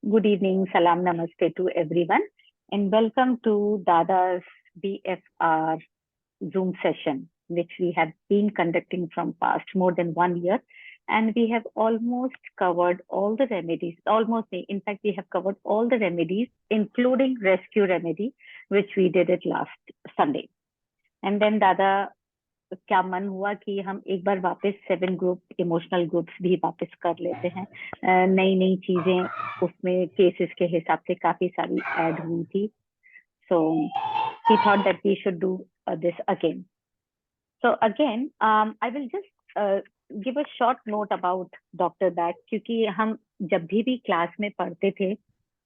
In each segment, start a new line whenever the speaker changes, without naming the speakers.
Good evening, salam namaste to everyone, and welcome to Dada's BFR Zoom session, which we have been conducting from past more than 1 year. And we have almost covered all the remedies, in fact, we have covered all the remedies, including rescue remedy, which we did it last Sunday. And then Dada क्या मन हुआ कि हम एक बार वापस 7 group emotional groups भी वापस कर लेते हैं। नई नई चीजें उसमें केसेस के हिसाब से काफी सारी ऐड हुई थी। सो he thought that we should do this again. So again, I will just give a short note about Dr. Bhatt, क्योंकि हम जब भी क्लास में पढ़ते थे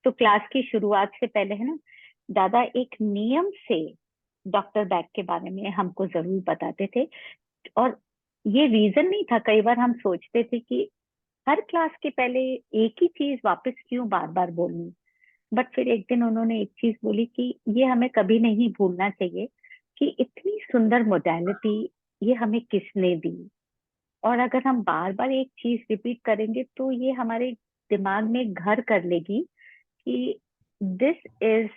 तो क्लास की शुरुआत से पहले है ना, दादा एक नियम से डॉक्टर बैक के बारे में हमको जरूर बताते थे। और ये रीजन नहीं था, कई बार हम सोचते थे कि हर क्लास के पहले एक ही चीज वापस क्यों बार बार बोलनी। बट फिर एक दिन उन्होंने एक चीज बोली कि ये हमें कभी नहीं भूलना चाहिए कि इतनी सुंदर मोडालिटी ये हमें किसने दी, और अगर हम बार बार एक चीज रिपीट करेंगे तो ये हमारे दिमाग में घर कर लेगी कि this is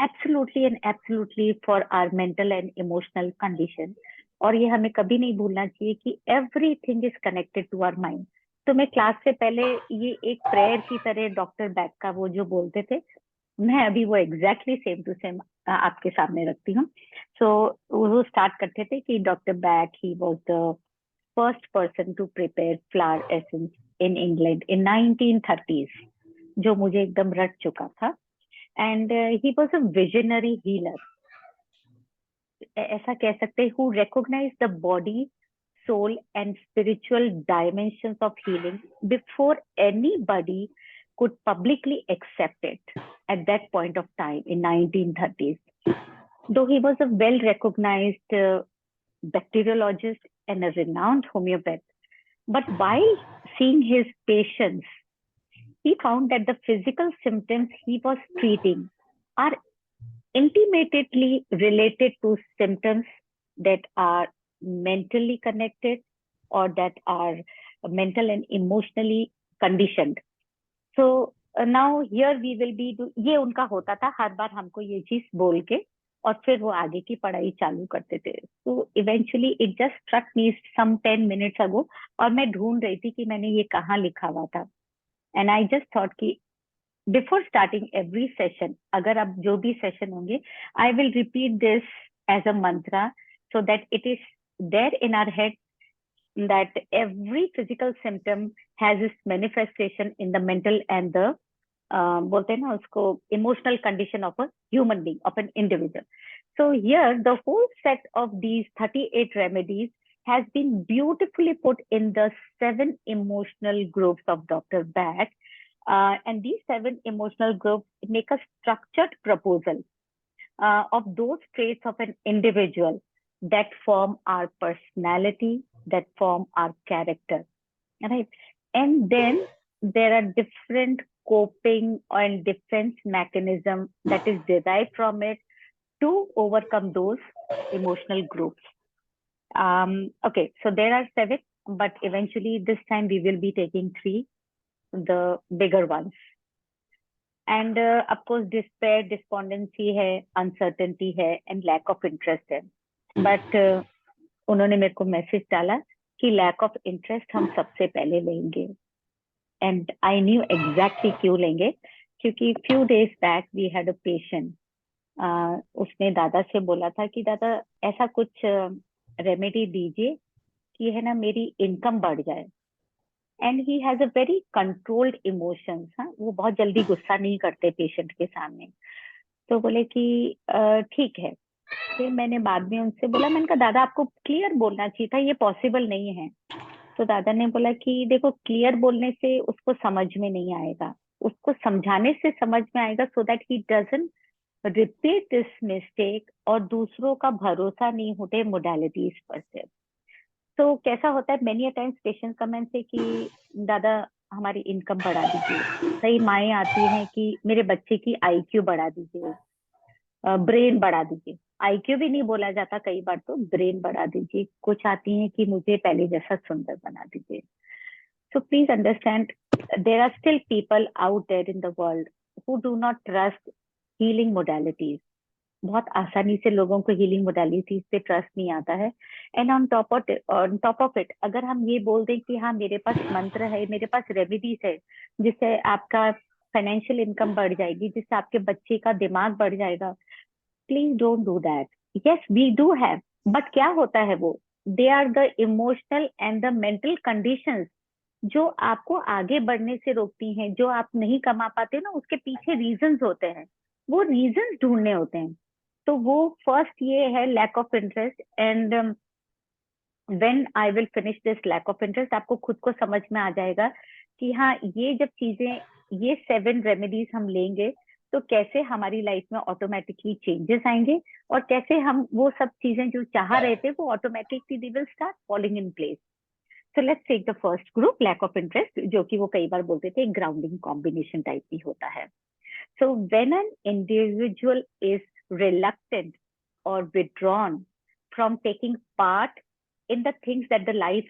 absolutely and absolutely for our mental and emotional condition. और ये हमें कभी नहीं भूलना चाहिए कि everything is connected to our mind. तो मैं क्लास से पहले ये एक प्रेयर की तरह डॉक्टर बैक का वो जो बोलते थे, मैं अभी वो एग्जैक्टली सेम टू सेम आपके सामने रखती हूँ। सो वो स्टार्ट करते थे कि doctor Bach he was the first person to prepare flower essence in England in 1930s, जो मुझे एकदम रट चुका था। And he was a visionary healer, ऐसा कह सकते हैं, who recognized the body, soul and spiritual dimensions of healing before anybody could publicly accept it at that point of time in 1930s. Though he was a well recognized bacteriologist and a renowned homeopath, but while seeing his patients, he found that the physical symptoms he was treating are intimately related to symptoms that are mentally connected or that are mental and emotionally conditioned. So now here we will be ये उनका होता था, हर बार हमको ये चीज बोल के और फिर वो आगे की पढ़ाई चालू करते थे। तो eventually it just struck me some 10 minutes ago, और मैं ढूंढ रही थी कि मैंने ये कहाँ लिखा हुआ था। एंड आई जस्ट थॉट कि बिफोर स्टार्टिंग एवरी सेशन, अगर अब जो भी सेशन होंगे, I will repeat this as a mantra so that it is there in our head that every physical symptom has its manifestation in the mental and the बोलते हैं ना उसको emotional condition of a human being, of an individual. So here the whole set of these 38 remedies has been beautifully put in the 7 emotional groups of Dr. Bhatt. And these 7 emotional groups make a structured proposal of those traits of an individual that form our personality, that form our character, right? And then there are different coping and defense mechanism that is derived from it to overcome those emotional groups. Okay, so there are 7, but eventually this time we will be taking 3, the bigger ones. And of course despair, despondency है, uncertainty है and lack of interest है। But उन्होंने मेरे को message डाला कि lack of interest हम सबसे पहले लेंगे, एंड आई न्यू एग्जैक्टली क्यों लेंगे, क्योंकि few days back we had a patient, उसने दादा से बोला था कि दादा ऐसा कुछ रेमेडी दीजिए कि है ना मेरी इनकम बढ़ जाए। And he has a very controlled emotions, हाँ, वो बहुत जल्दी गुस्सा नहीं करते पेशेंट के सामने। तो बोले कि ठीक है। फिर मैंने बाद में उनसे बोला, मैंने कहा दादा आपको क्लियर बोलना चाहिए था, ये पॉसिबल नहीं है। तो दादा ने बोला कि देखो क्लियर बोलने से उसको समझ में नहीं आएगा, उसको समझाने से समझ में आएगा, so that he doesn't repeat this mistake और दूसरों का भरोसा नहीं होते मोडालिटीज पर से। तो कैसा होता है, मेनी टाइम्स पेशेंट कमेंट से कि दादा हमारी इनकम बढ़ा दीजिए। कई माएँ आती हैं कि मेरे बच्चे की आईक्यू बढ़ा दीजिए, ब्रेन बढ़ा दीजिए। आईक्यू भी नहीं बोला जाता कई बार, तो ब्रेन बढ़ा दीजिए। कुछ आती हैं कि मुझे पहले जैसा सुंदर बना दीजिए। So please understand, there are still people out there in the world who do not trust healing modalities. बहुत आसानी से लोगों को हीलिंग मोडालिटीज पे ट्रस्ट नहीं आता है। And on top of it अगर हम ये बोल दें कि हाँ मेरे पास मंत्र है, मेरे पास रेमेडीज है जिससे आपका फाइनेंशियल इनकम बढ़ जाएगी, जिससे आपके बच्चे का दिमाग बढ़ जाएगा, please don't do that. Yes we do have, but क्या होता है वो, they are the emotional and the mental conditions जो आपको आगे बढ़ने से रोकती हैं। जो आप नहीं कमा पाते ना, उसके पीछे रीजंस होते हैं, वो रीजंस ढूंढने होते हैं। तो वो फर्स्ट ये है lack of interest. And when I will finish this lack of interest, आपको खुद को समझ में आ जाएगा कि हाँ ये जब चीजें, ये 7 रेमेडीज हम लेंगे तो कैसे हमारी लाइफ में ऑटोमेटिकली चेंजेस आएंगे, और कैसे हम वो सब चीजें जो चाह रहे थे वो automatically they will start falling in place. So let's take the first group, lack of interest, जो कि वो कई बार बोलते थे ग्राउंडिंग कॉम्बिनेशन टाइप भी होता है। सो when an individual is reluctant or withdrawn from taking part in the things that the life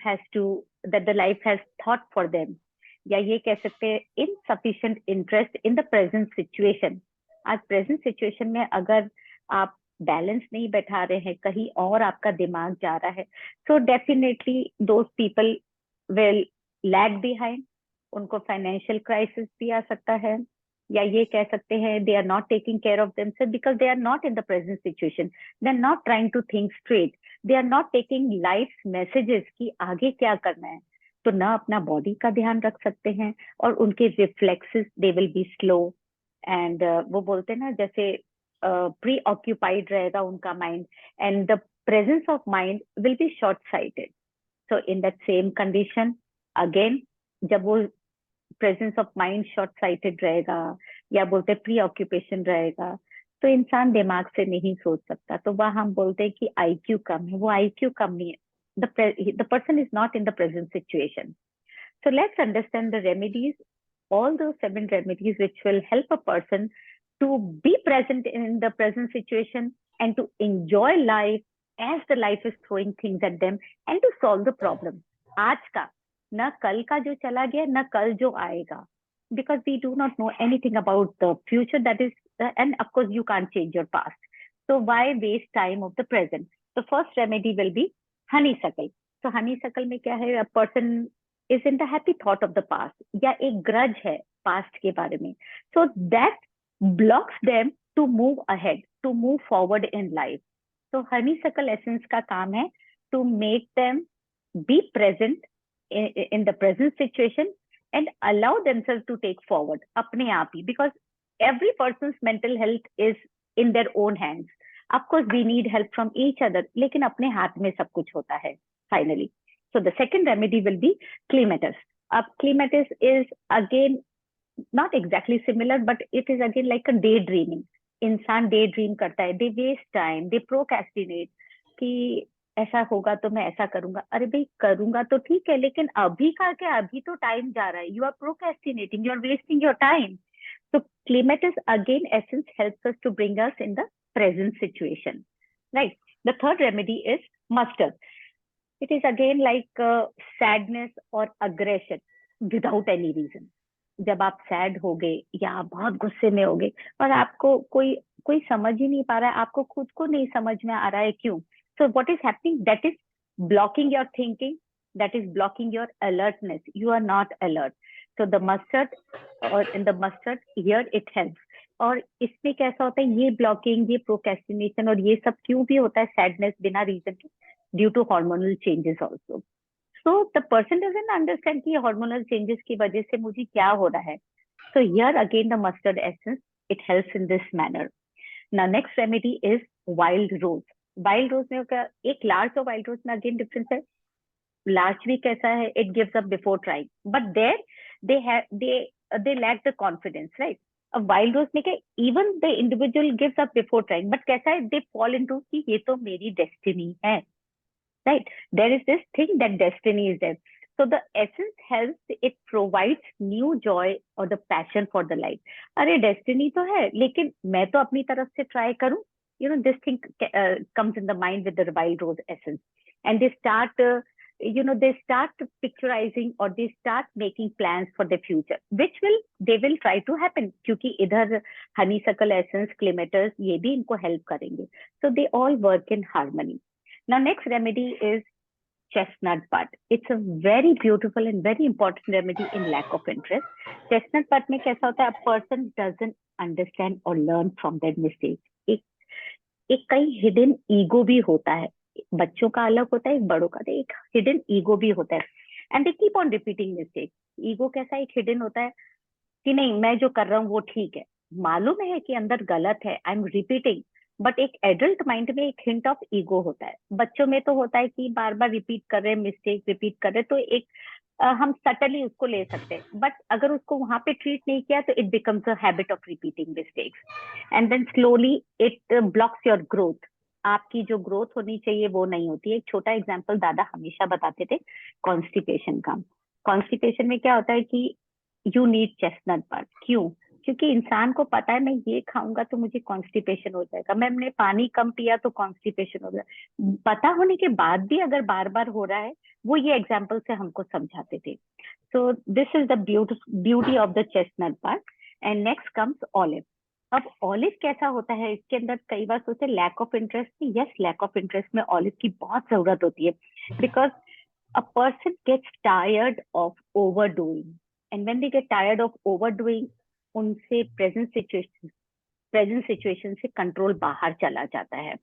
has thought for them, या ये कह सकते हैं insufficient interest in the present situation। आज प्रेजेंट सिचुएशन में अगर आप बैलेंस नहीं बैठा रहे हैं, कहीं और आपका दिमाग जा रहा है, so definitely those people will lag behind, उनको फाइनेंशियल क्राइसिस भी आ सकता है, या ये कह सकते हैं they are not taking care of themselves because they are not in the present situation, they are not trying to think straight, they are not taking life messages कि आगे क्या करना है। तो ना अपना बॉडी का ध्यान रख सकते हैं, और उनके reflexes they will be slow. And वो बोलते हैं ना, जैसे प्री ऑक्यूपाइड रहेगा उनका mind, and the presence of mind will be short sighted. So in that same condition again, जब वो presence of mind short sighted रहेगा, या बोलते प्री ऑक्यूपेशन रहेगा, तो इंसान दिमाग से नहीं सोच सकता। तो वह हम बोलते हैं कि आईक्यू कम है, वो आईक्यू कम नहीं है, the person is not in the present situation. So let's understand the remedies, all those 7 remedies which will help a person to be present in the present situation and to enjoy life as the life is throwing things at them and to solve the problem. आज का, ना कल का जो चला गया, ना कल जो आएगा, because we do not know anything about the future, that is, and of course you can't change your past. So why waste time of the present? The first remedy will be honeysuckle. So honeysuckle में क्या है, a person is in the happy thought of the past, या एक grudge है past के बारे में, so that blocks them to move ahead, to move forward in life. So honeysuckle essence का काम है to make them be present in the present situation and allow themselves to take forward अपने आप ही, because every person's mental health is in their own hands. Of course we need help from each other, लेकिन अपने हाथ में सब कुछ होता है finally. So the second remedy will be clematis. अब clematis is again not exactly similar, but it is again like a daydreaming. इंसान डे ड्रीम करता है, दे वेस्ट टाइम, दे प्रोक्रेस्टिनेट कि ऐसा होगा तो मैं ऐसा करूंगा। अरे भाई करूंगा तो ठीक है, लेकिन अभी का क्या, अभी तो टाइम जा रहा है, you are procrastinating, you are wasting your time. So clematis again essence helps us to bring us in the present situation, right? The third remedy is mustard. It is again like sadness or aggression without any reason. जब आप sad हो गए या आप बहुत गुस्से में हो गए और आपको कोई कोई समझ ही नहीं पा रहा है, आपको खुद को नहीं समझ में आ रहा है क्यों। So what is happening? That is blocking your thinking, that is blocking your alertness. You are not alert. So the mustard, or in the mustard here it helps. और इसमें कैसा होता है, ये ब्लॉकिंग, ये प्रोक्रेस्टिनेशन और ये सब क्यों भी होता है, सैडनेस बिना रीजन के, due to hormonal changes also. So the person doesn't understand कि हार्मोनल चेंजेस की वजह से मुझे क्या हो रहा है। So here again the mustard essence, it helps in this manner. Now next remedy is wild rose. Wild rose में क्या, एक लार्ज और वाइल्ड रोज में अगेन डिफरेंस है। लार्ज भी कैसा है, it gives up before trying, but there they lack the confidence, right? अब वाइल्ड रोज में क्या, even the individual gives up before trying, but कैसा है, दे फॉल इनटू कि ये तो मेरी डेस्टिनी है, right? There is this thing that destiny is there. So the essence helps, it provides new joy or the passion for the life. अरे destiny तो है, लेकिन मैं तो अपनी तरफ से ट्राई करूं, you know, this thing comes in the mind with the wild rose essence, and they start they start picturizing or they start making plans for the future, which they will try to happen, क्योंकि इधर honeysuckle essence, clematis ये भी इनको help करेंगे. So they all work in harmony. Now next remedy is chestnut bud. It's a very beautiful and very important remedy in lack of interest. Chestnut bud में कैसा होता है, a person doesn't understand or learn from their mistakes. एक एक कहीं hidden ego भी होता है, बच्चों का अलग होता है, एक बड़ों का, एक हिडन ईगो भी होता है. And they keep on repeating mistake. Ego कैसा एक हिडन होता है कि नहीं मैं जो कर रहा हूँ वो ठीक है, मालूम है कि अंदर गलत है, आई एम रिपीटिंग. बट एक एडल्ट माइंड में एक हिंट ऑफ ईगो होता है. बच्चों में तो होता है कि बार बार रिपीट कर रहे हैं, मिस्टेक रिपीट कर रहे हैं, तो एक हम सटली उसको ले सकते हैं. बट अगर उसको वहां पे ट्रीट नहीं किया तो it becomes a habit of repeating mistakes, and then slowly it blocks your growth. आपकी जो ग्रोथ होनी चाहिए वो नहीं होती है. एक छोटा एग्जाम्पल दादा हमेशा बताते थे कॉन्स्टिपेशन का. कॉन्स्टिपेशन में क्या होता है कि यू नीड चेस्टनट बड. क्यों? क्योंकि इंसान को पता है मैं ये खाऊंगा तो मुझे कॉन्स्टिपेशन हो जाएगा, मैंने पानी कम पिया तो कॉन्स्टिपेशन हो जाएगा. पता होने के बाद भी अगर बार बार हो रहा है, वो ये एग्जाम्पल से हमको समझाते थे. So this is the beauty of the chestnut bud. And next comes olive. अब ऑलिव कैसा होता है, इसके अंदर कई बार सोचते lack of interest. Yes, lack of interest में ऑलिव की बहुत जरूरत होती है, because a person gets tired of overdoing, and when they get tired of overdoing, उनसे प्रेजेंट सिचुएशन से कंट्रोल बाहर चला जाता है.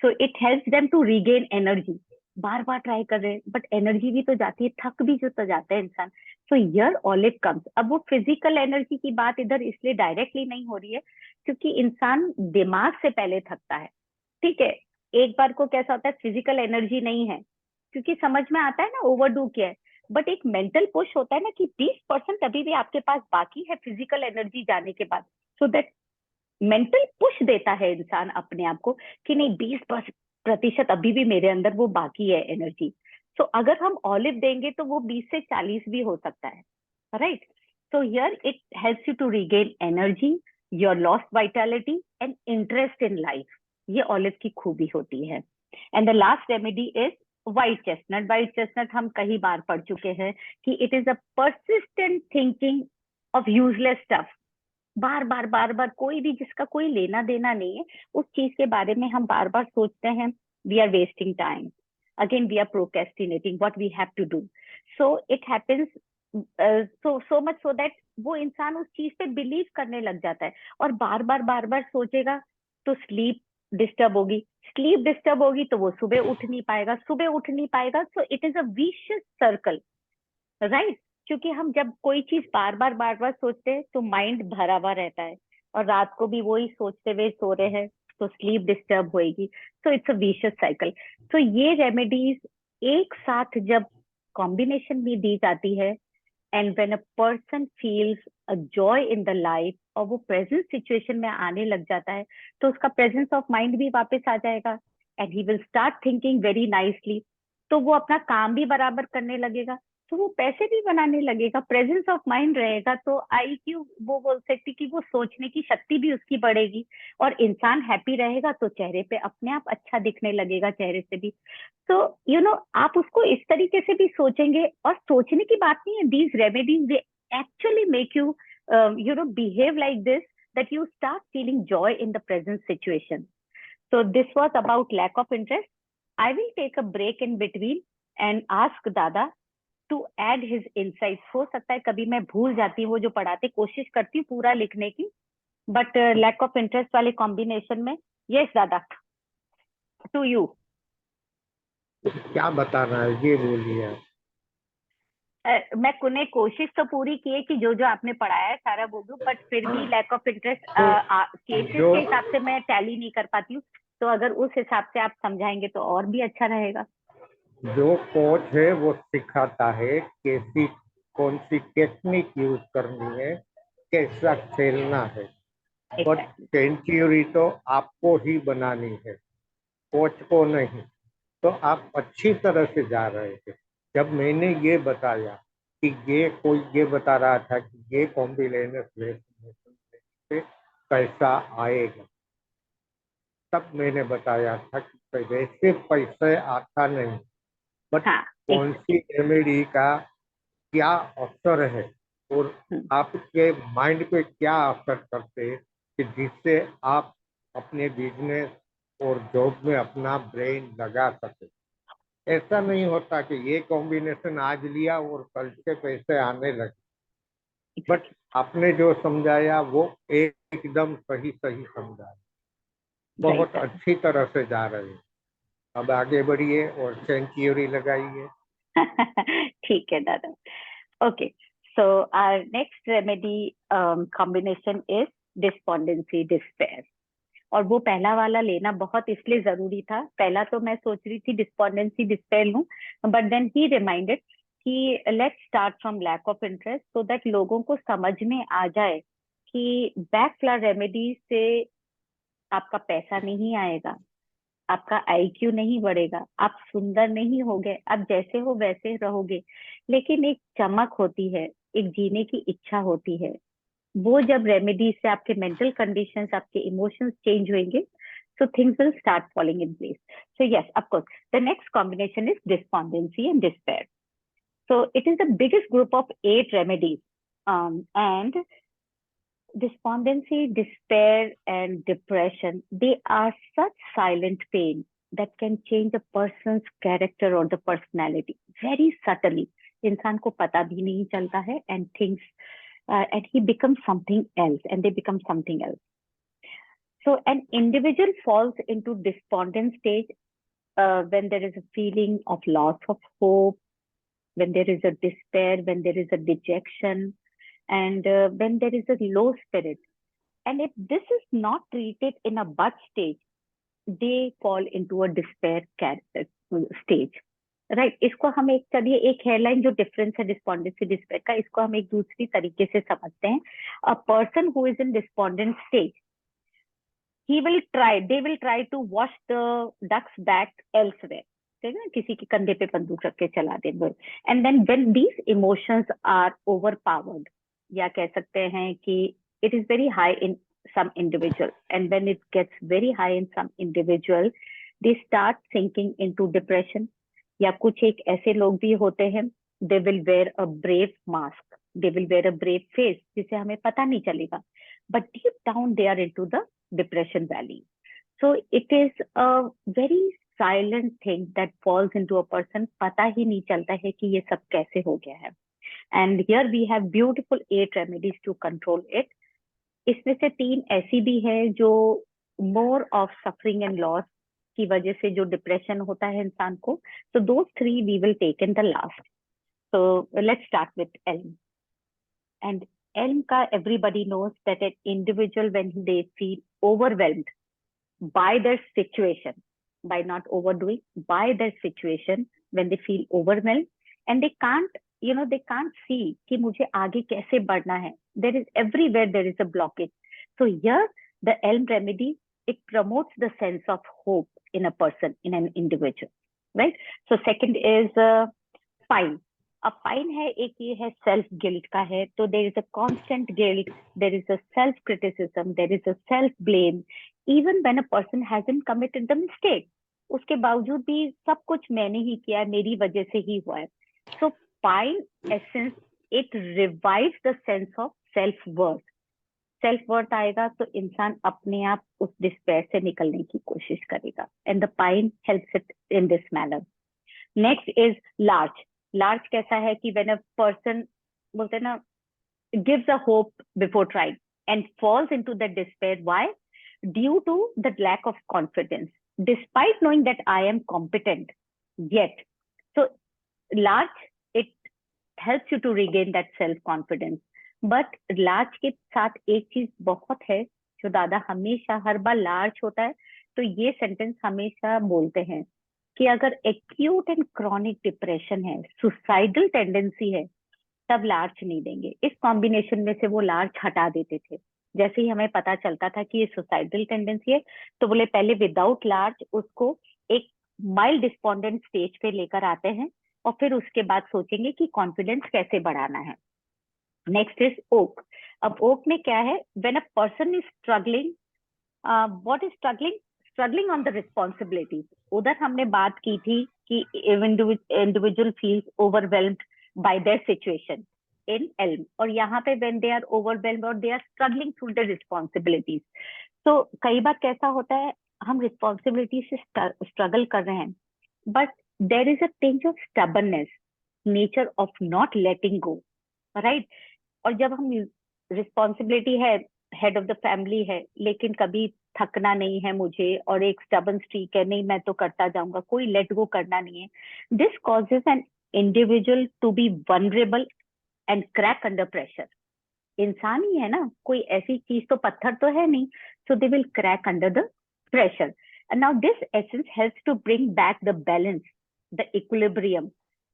So it helps them to regain energy. बार बार ट्राई कर रहे हैं बट एनर्जी भी तो जाती है, थक भी जो तो जाता है इंसान. So here olive comes. अब वो फिजिकल एनर्जी की बात इधर इसलिए डायरेक्टली नहीं हो रही है क्योंकि इंसान दिमाग से पहले थकता है. ठीक है, एक बार को कैसा होता है फिजिकल एनर्जी नहीं है क्योंकि समझ में आता है ना ओवरडू किया है, बट एक मेंटल पुश होता है ना कि 20% अभी भी आपके पास बाकी है फिजिकल एनर्जी जाने के बाद. सो दैट मेंटल पुश देता है इंसान अपने आप को कि नहीं 20% अभी भी मेरे अंदर वो बाकी है एनर्जी. सो अगर हम ऑलिव देंगे तो वो 20 से 40 भी हो सकता है, right. So here it helps you to regain energy, your lost vitality and interest in life. ये ऑलिव की खूबी होती है. And the last remedy is white chestnut. White chestnut हम कई बार पढ़ चुके हैं कि it is a persistent thinking of useless stuff. बार बार बार बार कोई भी जिसका कोई लेना देना नहीं है उस चीज के बारे में हम बार बार सोचते हैं. We are wasting time, again we are procrastinating what we have to do. So it happens so much so that वो इंसान उस चीज पे बिलीव करने लग जाता है और बार बार सोचेगा तो स्लीप डिस्टर्ब होगी. स्लीप डिस्टर्ब होगी तो वो सुबह उठ नहीं पाएगा, सुबह उठ नहीं पाएगा. So it is a vicious circle, right. क्योंकि हम जब कोई चीज बार बार सोचते हैं तो माइंड भरा हुआ रहता है और रात को भी वही सोचते हुए सो रहे हैं तो स्लीप डिस्टर्ब होएगी. So it's a vicious cycle. तो ये रेमेडीज एक साथ जब कॉम्बिनेशन में दी जाती है and when a person feels a joy in the life और वो प्रेजेंट सिचुएशन में आने लग जाता है तो उसका प्रेजेंस ऑफ माइंड भी वापस आ जाएगा and he will start thinking very nicely. तो वो अपना काम भी बराबर करने लगेगा, तो वो पैसे भी बनाने लगेगा. प्रेजेंस ऑफ माइंड रहेगा तो IQ वो बोल सकती कि वो सोचने की शक्ति भी उसकी बढ़ेगी. और इंसान हैप्पी रहेगा तो चेहरे पे अपने आप अच्छा दिखने लगेगा, चेहरे से भी. तो आप उसको इस तरीके से भी सोचेंगे. और सोचने की बात नहीं है, these remedies they actually make you behave like this, that you start feeling joy in the present situation. So this was about lack of interest. I will take a break in between and ask Dada to add his insights. हो सकता है कभी मैं भूल जाती हूँ वो जो पढ़ाते, कोशिश करती हूँ पूरा लिखने की, बट लैक ऑफ इंटरेस्ट वाले कॉम्बिनेशन में. यस दादा, टू यू.
क्या बताना है ये बोलिए आप.
मैं कोशिश तो पूरी की है कि जो जो आपने पढ़ाया है सारा बोलूं, बट फिर भी लैक ऑफ इंटरेस्ट
तो
केसेस
जो
के हिसाब से मैं टैली नहीं कर पाती हूँ. तो अगर उस हिसाब से आप समझाएंगे तो और भी अच्छा रहेगा.
जो कोच है वो सिखाता है कैसी कौन सी टेक्निक यूज करनी है, कैसा खेलना है. But
exactly.
सेंचुरी तो आपको ही बनानी है, कोच को नहीं. तो आप अच्छी तरह से जा रहे थे. जब मैंने ये बताया कि ये कोई ये बता रहा था कि ये कॉम्बिनेशन से कैसा आएगा, तब मैंने बताया था कि वैसे पैसे आता नहीं, बट
हाँ
कौन सी रेमेडी का क्या असर है और
हम्म,
आपके माइंड पे क्या असर करते हैं कि जिससे आप अपने बिजनेस और जॉब में अपना ब्रेन लगा सके। ऐसा नहीं होता कि ये कॉम्बिनेशन आज लिया और कल से पैसे आने लगे। बट
exactly,
आपने जो समझाया वो एकदम सही सही समझाया,
right
बहुत
दादा।
अच्छी तरह से जा रहे हैं। अब आगे बढ़िए और सेंचुरी लगाइए।
ठीक है दादा। Okay, so our next remedy combination is despondency, despair. और वो पहला वाला लेना बहुत इसलिए जरूरी था। पहला तो मैं सोच रही थी डिस्पोंडेंसी डिस्पेयर लूं, बट देन ही रिमाइंडेड कि let's start from lack of interest so that लोगों को समझ में आ जाए कि बैकफ्लैश रेमेडी से आपका पैसा नहीं आएगा, आपका आईक्यू नहीं बढ़ेगा, आप सुंदर नहीं होगे, आप जैसे हो वैसे रहोगे, लेकिन एक चमक होती है, एक जीने की इच्छा होती है। वो जब रेमेडी से आपके मेंटल कंडीशंस, आपके इमोशंस चेंज होंगे, so things will start falling in place. So yes, of course, the next combination is despondency and despair. So it is the biggest group of 8 remedies, and despondency, despair, and depression, they are such silent pain that can change a person's character or the personality very subtly. इंसान को पता भी नहीं चलता है, and things and he becomes something else, and they become something else. So an individual falls into despondent stage when there is a feeling of loss of hope, when there is a despair, when there is a dejection, and when there is a low spirit. And if this is not treated in a bud stage, they fall into a despair stage. Right इसको हम एक, चलिए एक hairline जो difference है despondency despair का, इसको हम एक दूसरी तरीके से समझते हैं। A person who is in despondent stage, they will try to wash the ducks back elsewhere, ठीक है ना, किसी के कंधे पे बंदूक रख के चला देंगे। And then when these emotions are overpowered, या कह सकते हैं कि it is very high in some individual, and when it gets very high in some individual, they start sinking into depression. या कुछ एक ऐसे लोग भी होते हैं, they will wear a brave mask, they will wear a brave face जिसे हमें पता नहीं चलेगा, but deep down they are into the depression valley. So it is a very silent thing that falls into a person, पता ही नहीं चलता है कि ये सब कैसे हो गया है। And here we have beautiful 8 remedies to control it. इसमें से 3 ऐसी भी है जो more of suffering and loss की वजह से जो डिप्रेशन होता है इंसान को, so those 3 we will take in the last. So let's start with elm. And elm ka everybody knows that an individual when they feel overwhelmed by their situation, by not overdoing, by their situation, when they feel overwhelmed and they can't, they can't see कि मुझे आगे कैसे बढ़ना है, there is everywhere there is a blockage. So here the elm remedy, it promotes the sense of hope in a person, in an individual, right? So second is pine. अब pine है, एक ये है सेल्फ गिल्ट का है, तो there is a constant guilt, there is a self criticism, there is a self blame, even when a person hasn't committed the mistake, उसके बावजूद भी सब कुछ मैंने ही किया है, मेरी वजह से ही हुआ है। So pine essence, it revives the sense of self worth. Self worth आएगा तो इंसान अपने आप उस डिस्पेयर से निकलने की कोशिश करेगा, and the pine helps it in this manner. Next is larch. Larch कैसा है कि व्हेन अ पर्सन, बोलते हैं ना, gives a hope before trying and falls into the despair. Why? Due to the lack of confidence, despite knowing that I am competent, yet. So large, it helps you to regain that self confidence. But large के साथ एक चीज बहुत है जो दादा हमेशा हर बार large होता है तो ये सेंटेंस हमेशा बोलते हैं कि अगर एक्यूट एंड क्रॉनिक डिप्रेशन है, सुसाइडल टेंडेंसी है, तब लार्ज नहीं देंगे। इस कॉम्बिनेशन में से वो लार्ज हटा देते थे। जैसे ही हमें पता चलता था कि ये सुसाइडल टेंडेंसी है, तो बोले पहले विदाउट लार्ज उसको एक माइल्ड डिस्पोंडेंट स्टेज पे लेकर आते हैं, और फिर उसके बाद सोचेंगे कि कॉन्फिडेंस कैसे बढ़ाना है। Next is oak. अब ओक में क्या है, when a person is struggling, what is struggling? Struggling on the responsibilities, उधर हमने बात की थी कि individual feels overwhelmed by their situation in elm, और यहाँ पे व्हेन दे आर ओवरवेल्म्ड और they are struggling through the responsibilities. तो कई बार कैसा होता है, हम रिस्पॉन्सिबिलिटी से स्ट्रगल कर रहे हैं, but there is a tinge of stubbornness, nature of not letting go, right. और जब हम, रिस्पॉन्सिबिलिटी है, हेड ऑफ द फैमिली है, लेकिन कभी थकना नहीं है मुझे, और एक स्टबर्न स्ट्रीक है, नहीं मैं तो करता जाऊंगा, कोई लेट गो करना नहीं है, this causes an individual to be vulnerable and crack under pressure. इंसान ही है ना, कोई ऐसी चीज तो पत्थर तो है नहीं, so they will crack under the pressure. And now this essence helps to bring back the balance, the equilibrium,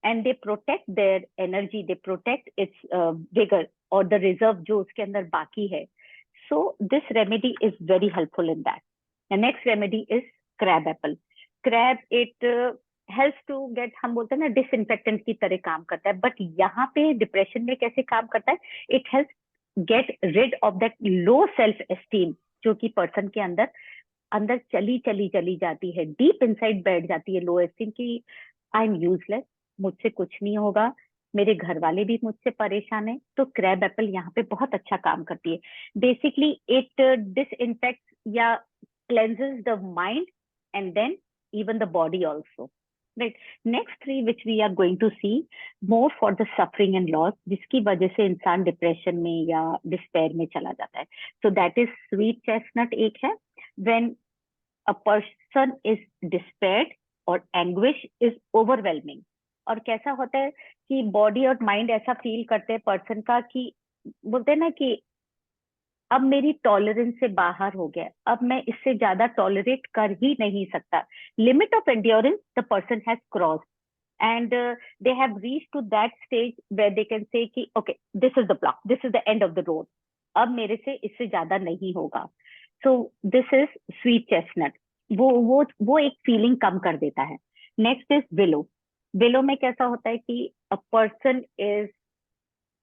and they protect their energy, they protect its vigor or the reserve जो उसके अंदर बाकी है. So this remedy is very helpful in that. The next remedy is crab apple. Crab, it helps to get, हम बोलते हैं ना disinfectant की तरह काम करता है, but यहाँ पे डिप्रेशन में कैसे काम करता है, it helps get rid of that low self esteem जो कि पर्सन के अंदर अंदर चली चली चली जाती है, डीप इनसाइड बैठ जाती है लो एस्टीम की, आई एम यूजलेस, मुझसे कुछ नहीं होगा, मेरे घर वाले भी मुझसे परेशान है। तो क्रैब एप्पल यहाँ पे बहुत अच्छा काम करती है। बेसिकली इट डिसइंफेक्ट्स या cleanses the mind and then even the body also, right? Next three which we are going to see more for the suffering and loss, जिसकी वजह से इंसान डिप्रेशन में या डिस्पेयर में चला जाता है। So that is sweet chestnut एक है, when a person is despaired or anguish is overwhelming। और कैसा होता है कि बॉडी और माइंड ऐसा फील करते हैं पर्सन का कि बोलते हैं ना कि अब मेरी टॉलरेंस से बाहर हो गया, अब मैं इससे ज्यादा टॉलरेट कर ही नहीं सकता, limit of endurance the person has crossed and they have reached to that stage where they can say कि okay, this is the block, this is the end of the road, अब मेरे से इससे ज्यादा नहीं होगा। so this is sweet chestnut, वो एक फीलिंग कम कर देता है। Next is willow. विलो में कैसा होता है कि a person is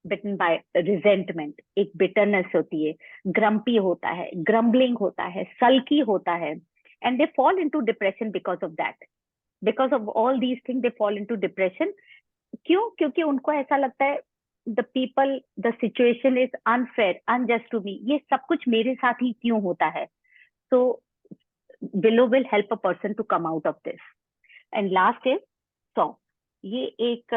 bitten by resentment, एक बिटरनेस होती है, ग्रम्पी होता है, ग्रम्बलिंग होता है, सल्की होता है, and they fall into depression because of that, because of all these thing they fall into depression. क्यों? क्योंकि उनको ऐसा लगता है the people, the situation is unfair, unjust to me, ये सब कुछ मेरे साथ ही क्यों होता है। So willow will help a person to come out of this. And last is saw, ये एक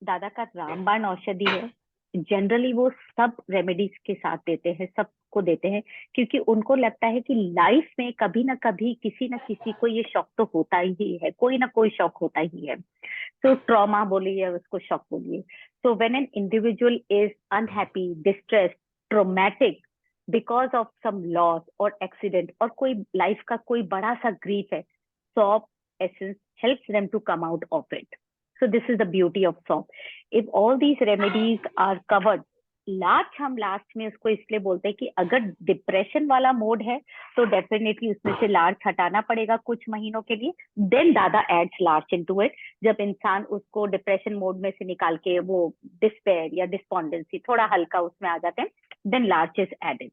दादा का रामबाण औषधि है। जनरली वो सब रेमेडीज के साथ देते हैं, सबको देते हैं, क्योंकि उनको लगता है कि लाइफ में कभी ना कभी किसी ना किसी को ये शौक तो होता ही है, कोई ना कोई शौक होता ही है। तो ट्रॉमा बोलिए या उसको शौक बोलिए। So when an individual is unhappy, distressed, traumatic because of some loss और एक्सीडेंट, और कोई लाइफ का कोई बड़ा सा ग्रीफ है, सॉप essence helps them to come out of it. So this is the beauty of SOP. If all these remedies are covered, larch, हम लास्ट में उसको इसलिए बोलते हैं कि अगर डिप्रेशन वाला मोड है तो डेफिनेटली उसमें से लार्च हटाना पड़ेगा कुछ महीनों के लिए, देन दादा एड्स लार्च इनटू इट। जब इंसान उसको डिप्रेशन मोड में से निकाल के वो डिस्पेयर या डिस्पॉन्डेंसी थोड़ा हल्का उसमें आ जाते हैं, then larch is added.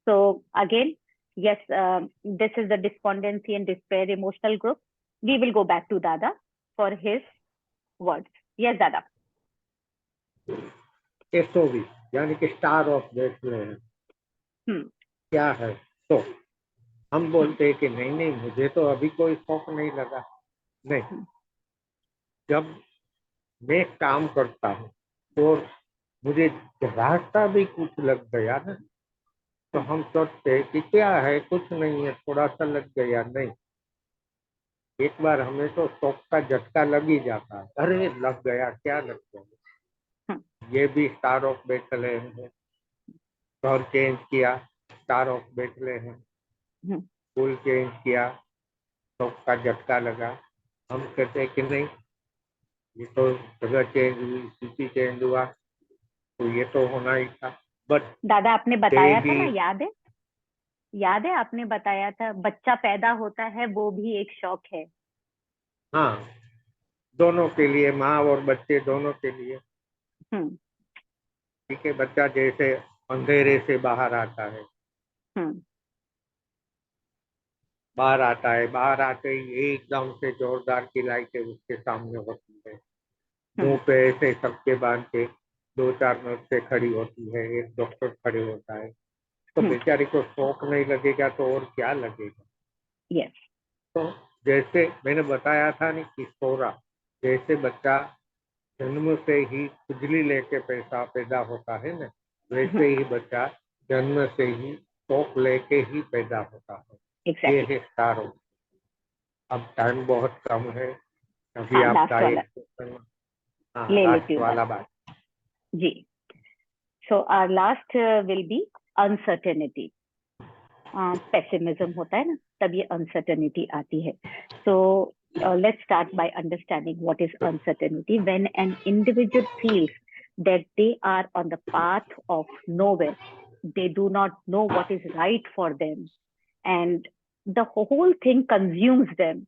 So again yes, this is the despondency and despair emotional group. We will go back to Dada for his words. Yes, Dada.
SOV यानी कि स्टार ऑफ बेथलेहेम
हम्म
क्या है? तो हम बोलते हैं कि नहीं नहीं, मुझे तो अभी कोई शौक नहीं लगा। नहीं,
हम्म
जब मैं काम करता हूँ और मुझे रास्ता भी कुछ लग गया ना, तो हम सोचते हैं कि क्या है, कुछ नहीं है, थोड़ा सा लग गया। नहीं, एक बार हमें तो शौक का झटका लग ही जाता है, अरे लग गया, क्या लग गया।
हम्म
ये भी स्टार ऑफ बेथलेहेम है। घर चेंज किया, star of Bethlehem.
Hmm
school change किया, शौक का झटका लगा। हम कहते हैं कि नहीं, ये तो जगह चेंज हुई, सिटी चेंज हुआ, तो ये तो होना ही था। बट
दादा आपने
दे
बताया था
भी,
ना, याद है? याद है आपने बताया था, बच्चा पैदा होता है वो भी एक शौक है।
हाँ, दोनों के लिए, माँ और बच्चे दोनों के लिए।
हम्म
ठीक है, बच्चा जैसे अंधेरे से बाहर आता है,
हम्म
बाहर आता है, बाहर आते ही एकदम से जोरदार की लाइटें उसके सामने होती है, मुंह पे ऐसे सबके बांध के 2-4 नर्सें खड़ी होती है, एक डॉक्टर खड़े होता है, तो बेचारी को शौक नहीं लगेगा तो और क्या लगेगा।
यस।
तो जैसे मैंने बताया था ना कि सोरा, जैसे बच्चा जन्म से ही खुजली लेके पैसा पैदा होता है ना, वैसे ही बच्चा जन्म से ही शौक लेके ही पैदा होता है। ये
एग्जैक्टली।
है सारो। अब टाइम बहुत कम है, अभी
हाँ,
आपका
लास्ट वाला
एक क्वेश्चन, हाँ
ले लेती
लास्ट
हूँ
वाला
बस।
बात।
जी। So our last will be uncertainty. Pessimism होता है ना, तब ये अनसर्टेनिटी आती है। सो let's start by understanding what is uncertainty. When an individual feels that they are on the path of nowhere, they do not know what is right for them, and the whole thing consumes them.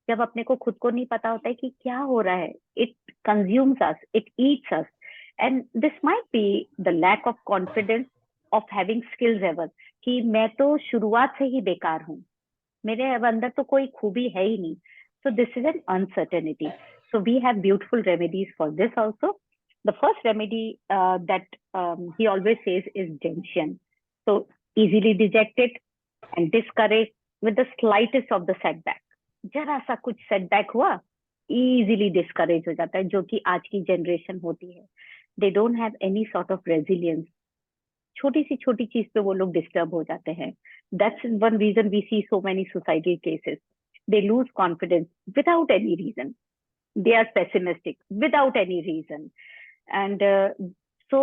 जब अपने को खुद को नहीं पता होता है कि क्या हो रहा है, it consumes us, it eats us. And this might be the lack of confidence of having skills ever, कि मैं तो शुरुआत से ही बेकार हूँ, मेरे अब अंदर तो कोई खूबी है ही नहीं. So this is an uncertainty. So we have beautiful remedies for this also. The first remedy that he always says is gentian. So easily dejected and discouraged with the slightest of the setback. जरा सा कुछ setback हुआ, easily discourage हो जाता है, जो कि आज की जनरेशन होती है. They don't have any sort of resilience. छोटी चीज पे वो लोग डिस्टर्ब हो जाते हैं. That's one reason we see so many suicidal cases. They lose confidence without any reason. They are pessimistic without any reason. And so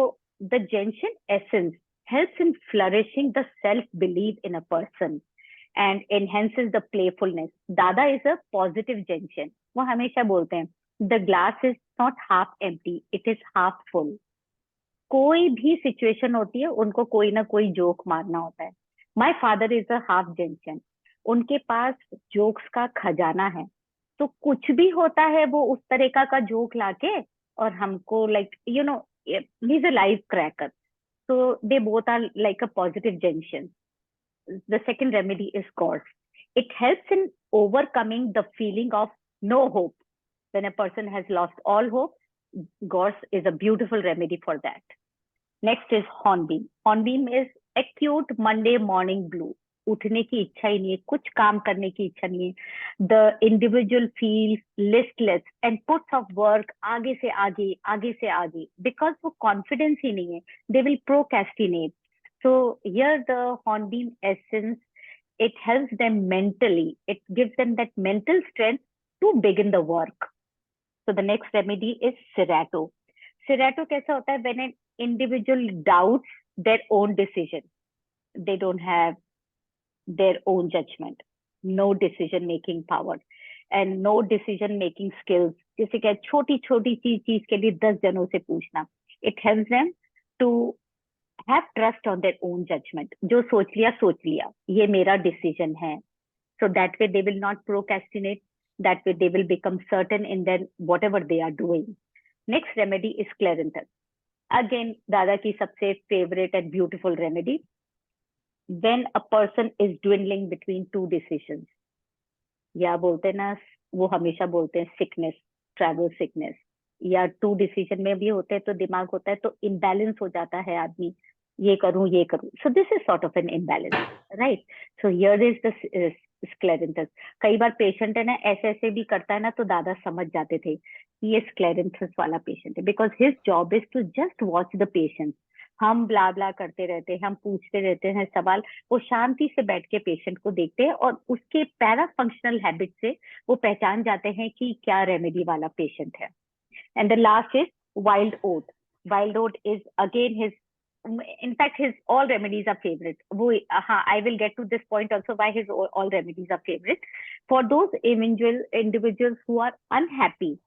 the gentian essence helps in flourishing the self-belief in a person and enhances the playfulness. Dada is a positive gentian. वो हमेशा बोलते हैं, the glass is not half empty, it is half full. कोई भी situation होती है, उनको कोई ना कोई जोक मारना होता है. My father is a half gentian. उनके पास जोक्स का खजाना है. तो कुछ भी होता है वो उस तरीका का जोक लाके और हमको like he is a live cracker. So they both are like a positive junction. The second remedy is Gorse. It helps in overcoming the feeling of no hope. When a person has lost all hope, Gorse is a beautiful remedy for that. Next is Hornbeam. Hornbeam is acute Monday morning blue. उठने की इच्छा ही नहीं है, कुछ काम करने की इच्छा नहीं है. The individual feels listless and puts of work आगे से आगे बिकॉज वो कॉन्फिडेंस ही नहीं है. They will procrastinate. So here the hornbeam essence, it helps them mentally, it gives them that mental strength to begin the work. So the next remedy is Serato. Serato कैसा होता है? When an individual doubts their own decision, they don't have their own judgment, no decision making power and no decision making skills. जैसे क्या छोटी छोटी चीज के लिए 10 जनों से पूछना. It helps them to have trust on their own judgment. जो सोच लिया, ये मेरा decision है. So that way they will not procrastinate. That way they will become certain in their whatever they are doing. Next remedy is Clarinthus. Again, Dada ki sabse favorite and beautiful remedy. When a person is dwindling between two decisions, या बोलते हैं ना, वो हमेशा बोलते हैं sickness, travel sickness, या to decision में भी होते हैं तो दिमाग होता है तो इम्बैलेंस हो जाता है आदमी, ये करूं. So this is sort of an imbalance, right? So here is the scleranthus. कई बार पेशेंट है ना ऐसे भी करता है ना, तो दादा समझ जाते थे कि ये स्क्लेरेंथस वाला पेशेंट है, because his job is to just watch the patient. हम ब्ला ब्ला करते रहते हैं, हम पूछते रहते हैं सवाल, वो शांति से बैठ के पेशेंट को देखते हैं और उसके पैरा फंक्शनल हैबिट से वो पहचान जाते हैं कि क्या रेमेडी वाला पेशेंट है. And the last is wild oat. Wild oat is again his, in fact his all remedies are favorite. वो I will get to this point also why his all remedies are favorite. For those individuals who are unhappy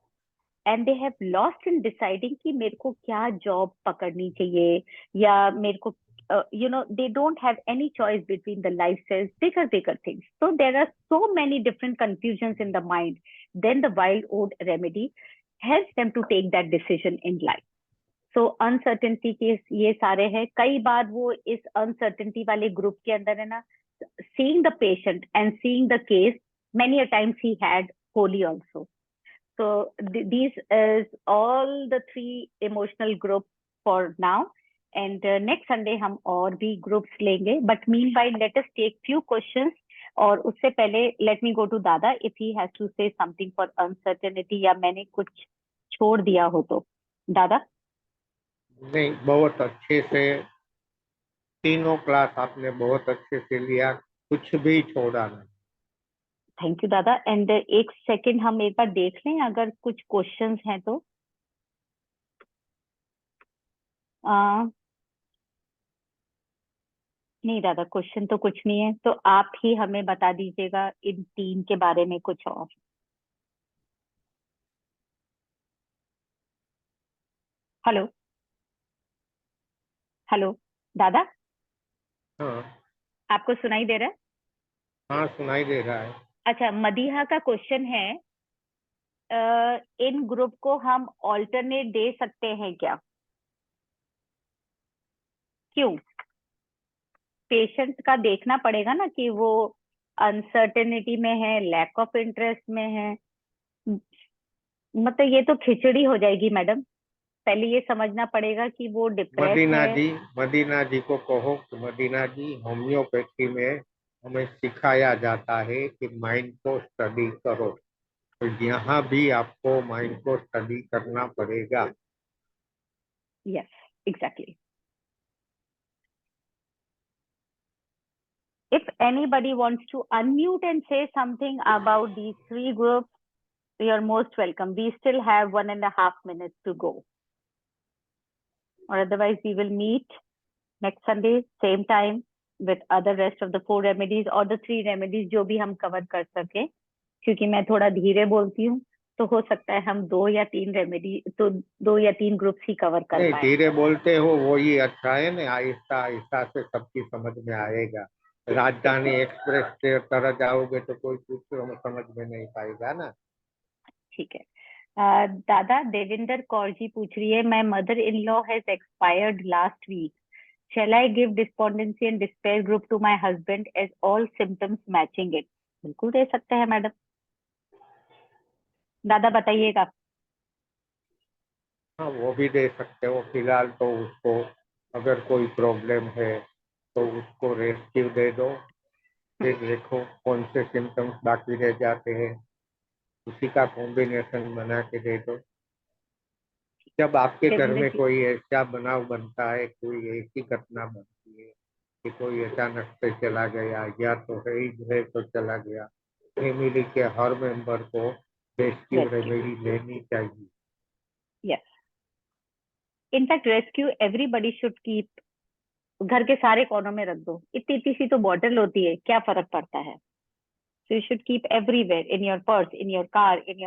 and they have lost in deciding कि मेरे को क्या job पकड़नी चाहिए, या मेरे को they don't have any choice between the lifestyles, bigger things. So there are so many different confusions in the mind. Then the wild oat remedy helps them to take that decision in life. So uncertainty के ये सारे हैं. कई बार वो इस uncertainty वाले group के अंदर है ना, seeing the patient and seeing the case, many a times he had holy also. So these is all the three emotional groups for now. And next Sunday हम और भी groups लेंगे. But meanwhile, let us take few questions. और उससे पहले let me go to दादा if he has to say something for uncertainty या मैंने कुछ छोड़ दिया हो तो. दादा?
नहीं, बहुत अच्छे से तीनों क्लास आपने बहुत अच्छे से लिया, कुछ भी छोड़ा नहीं.
थैंक यू दादा. एंड एक सेकंड हम एक बार देख लें अगर कुछ क्वेश्चंस हैं तो. नहीं दादा, क्वेश्चन तो कुछ नहीं है, तो आप ही हमें बता दीजिएगा इन तीन के बारे में कुछ और. हेलो हेलो दादा,
हाँ
आपको सुनाई दे रहा है?
हाँ, सुनाई दे रहा है.
अच्छा, मदीहा का क्वेश्चन है, इन ग्रुप को हम ऑल्टरनेट दे सकते हैं क्या? क्यों? पेशेंट का देखना पड़ेगा ना कि वो अनसर्टेनिटी में है, लैक ऑफ इंटरेस्ट में है. मतलब ये तो खिचड़ी हो जाएगी मैडम. पहले ये समझना पड़ेगा कि वो डिप्रेस है.
मदीना जी को कहो कि मदीना जी, होम्योपैथी में हमें सिखाया जाता है कि माइंड को स्टडी करो, तो यहाँ भी आपको माइंड को स्टडी करना पड़ेगा.
Yes, exactly. If anybody wants to unmute and say something about these three groups, you're most welcome. We still have 1.5 minutes to go. Or otherwise, we will meet next Sunday, same time, with other rest of the 4 remedies or the 3 remedies जो भी हम cover कर सके. क्योंकि मैं थोड़ा धीरे बोलती हूँ, तो हो सकता है हम 2 या 3 रेमेडी, तो 2 या 3 ग्रुप्स ही कवर कर
नहीं,
पाए.
धीरे बोलते हो वो ही अच्छा है ना, आहिस्ता आहिस्ता से सबकी समझ में आएगा. राजधानी एक्सप्रेस के तरह जाओगे तो कोई कुछ समझ में नहीं पाएगा ना.
ठीक है. दादा, देविंदर कौर जी पूछ रही है, my mother in law has expired last week. Shall I give despondency and despair group to my husband as all symptoms matching it? बिल्कुल दे सकते हैं मैडम. दादा बताइएगा.
हाँ, वो भी दे सकते हो. फिलहाल तो उसको अगर कोई प्रॉब्लम है तो उसको रेस्क्यू दे दो, फिर देखो कौन से सिम्टम्स बाकी रह जाते हैं, उसी का कॉम्बिनेशन बना के दे दो. जब आपके घर
देविंदर
में
जी.
कोई ऐसा बनाव बनता है, कोई ऐसी घटना बनती है कि कोई अचानक से चला गया या तो है तो चला गया, फैमिली के हर मेंबर को रेस्क्यू
रेस्क्यू.
रेमेडी लेनी चाहिए.
Yes. In fact rescue everybody should keep. घर के सारे कोनों में रख दो. इतनी इतनी सी तो बॉटल होती है, क्या फर्क पड़ता है? So you should keep everywhere, in your purse, in your car, in your